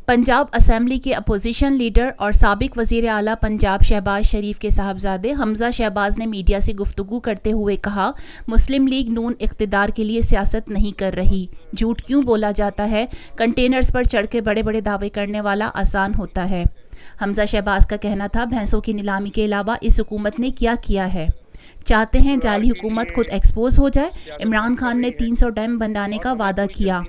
Punjab assembly کے opposition leader اور سابق وزیر اعلیٰ پنجاب شہباز شریف کے صاحبزادے حمزہ شہباز نے میڈیا سے گفتگو کرتے ہوئے کہا، مسلم لیگ نون اقتدار کے لیے سیاست نہیں کر رہی، جھوٹ کیوں بولا جاتا ہے، کنٹینرز پر چڑھ کے بڑے بڑے دعوے کرنے والا آسان ہوتا ہے۔ حمزہ شہباز کا کہنا تھا، بھینسوں کی نیلامی کے علاوہ اس حکومت نے کیا کیا ہے؟ چاہتے ہیں جعلی حکومت خود ایکسپوز ہو جائے۔ عمران خان نے 300 ڈیم بنانے کا وعدہ کیا۔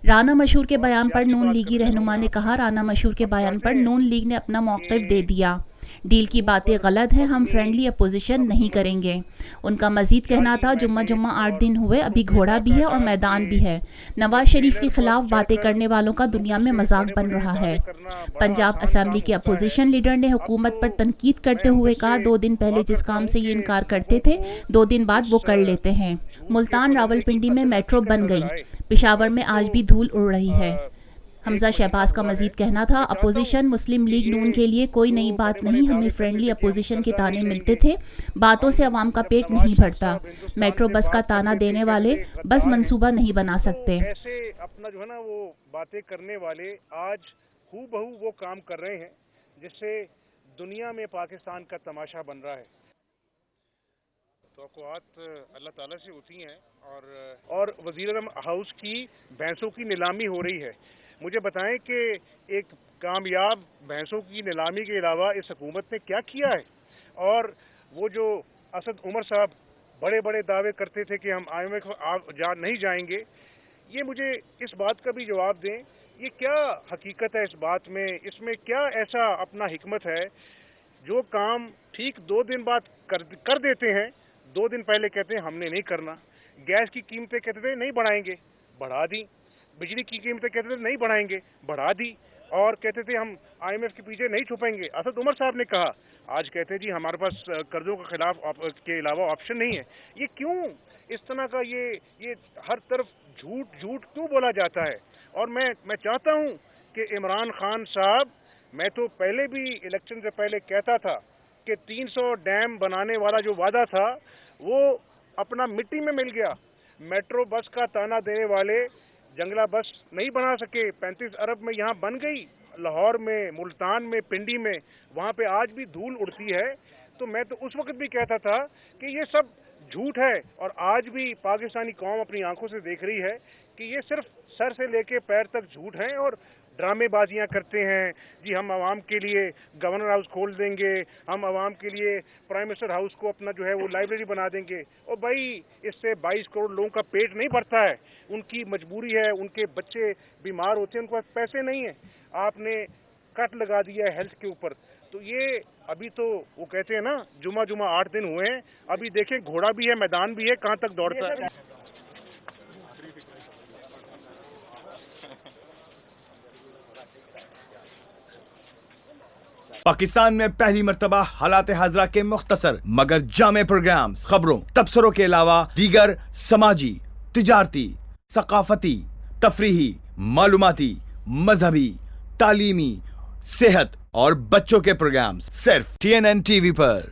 رانا مشہور کے بیان پر نون لیگی رہنما نے کہا، رانا مشہور کے بیان پر نون لیگ نے اپنا موقف دے دیا، ڈیل کی باتیں غلط ہیں، ہم فرینڈلی اپوزیشن نہیں کریں گے۔ ان کا مزید کہنا تھا، جمعہ 8 دن ہوئے، ابھی گھوڑا بھی ہے اور میدان بھی ہے۔ نواز شریف کے خلاف باتیں کرنے والوں کا دنیا میں مذاق بن رہا ہے۔ پنجاب اسمبلی کے اپوزیشن لیڈر نے حکومت پر تنقید کرتے ہوئے کہا، 2 دن پہلے جس کام سے یہ انکار کرتے تھے، 2 دن بعد وہ کر لیتے ہیں۔ ملتان راولپنڈی میں میٹرو بن گئی، پشاور میں آج بھی دھول اڑ رہی ہے۔ حمزہ شہباز کا مزید کہنا تھا، اپوزیشن مسلم لیگ نون کے لیے کوئی نئی بات نہیں، ہمیں فرینڈلی اپوزیشن کے تانے ملتے تھے، باتوں سے عوام کا پیٹ نہیں بھرتا۔ میٹرو بس کا تانا دینے والے بس منصوبہ نہیں بنا سکتے۔ ایسے اپنا جو ہے نا وہ باتیں کرنے والے آج ہو بہو وہ کام کر رہے ہیں جس سے دنیا میں پاکستان کا تماشا بن رہا ہے۔ توقعات اللہ تعالیٰ سے ہوتی ہیں اور وزیر اعظم ہاؤس کی بھینسوں کی نیلامی ہو رہی ہے۔ مجھے بتائیں کہ ایک کامیاب بھینسوں کی نیلامی کے علاوہ اس حکومت نے کیا کیا ہے؟ اور وہ جو اسد عمر صاحب بڑے بڑے دعوے کرتے تھے کہ ہم IMF نہیں جائیں گے، یہ مجھے اس بات کا بھی جواب دیں، یہ کیا حقیقت ہے اس بات میں؟ اس میں کیا ایسا اپنا حکمت ہے جو کام ٹھیک 2 دن بعد کر دیتے ہیں، 2 دن پہلے کہتے ہیں ہم نے نہیں کرنا۔ گیس کی قیمتیں کہتے تھے نہیں بڑھائیں گے، بڑھا دی۔ بجلی کی قیمتیں کہتے تھے نہیں بڑھائیں گے، بڑھا دی۔ اور کہتے تھے ہم IMF کے پیچھے نہیں چھپیں گے، اسد عمر صاحب نے کہا۔ آج کہتے ہیں جی ہمارے پاس قرضوں کے خلاف کے علاوہ آپشن نہیں ہے۔ یہ کیوں اس طرح کا یہ ہر طرف جھوٹ کیوں بولا جاتا ہے؟ اور میں چاہتا ہوں کہ عمران خان صاحب، میں تو پہلے بھی الیکشن سے پہلے کہتا تھا کہ 300 ڈیم بنانے والا جو وعدہ تھا وہ اپنا مٹی میں مل گیا۔ میٹرو بس کا تانا دینے والے جنگلہ بس نہیں بنا سکے، 35 ارب میں یہاں بن گئی، لاہور میں، ملتان میں، پنڈی میں، وہاں پہ آج بھی دھول اڑتی ہے۔ تو میں تو اس وقت بھی کہتا تھا کہ یہ سب جھوٹ ہے، اور آج بھی پاکستانی قوم اپنی آنکھوں سے دیکھ رہی ہے کہ یہ صرف سر سے لے کے پیر تک جھوٹ ہیں اور ڈرامے بازیاں کرتے ہیں۔ جی ہم عوام کے لیے گورنر ہاؤس کھول دیں گے، ہم عوام کے لیے پرائم منسٹر ہاؤس کو اپنا جو ہے وہ لائبریری بنا دیں گے۔ اور بھائی اس سے 22 کروڑ لوگوں کا پیٹ نہیں بھرتا ہے، ان کی مجبوری ہے، ان کے بچے بیمار ہوتے ہیں، ان کے پاس پیسے نہیں ہیں۔ آپ نے کٹ لگا دیا ہے ہیلتھ کے اوپر۔ تو یہ ابھی تو وہ کہتے ہیں نا جمعہ 8 دن ہوئے ہیں، ابھی دیکھیں گھوڑا بھی ہے، میدان بھی ہے، کہاں تک دوڑتا ہے۔ پاکستان میں پہلی مرتبہ حالات حاضرہ کے مختصر مگر جامع پروگرامز، خبروں، تبصروں کے علاوہ دیگر سماجی، تجارتی، ثقافتی، تفریحی، معلوماتی، مذہبی، تعلیمی، صحت اور بچوں کے پروگرامز صرف TNN TV پر۔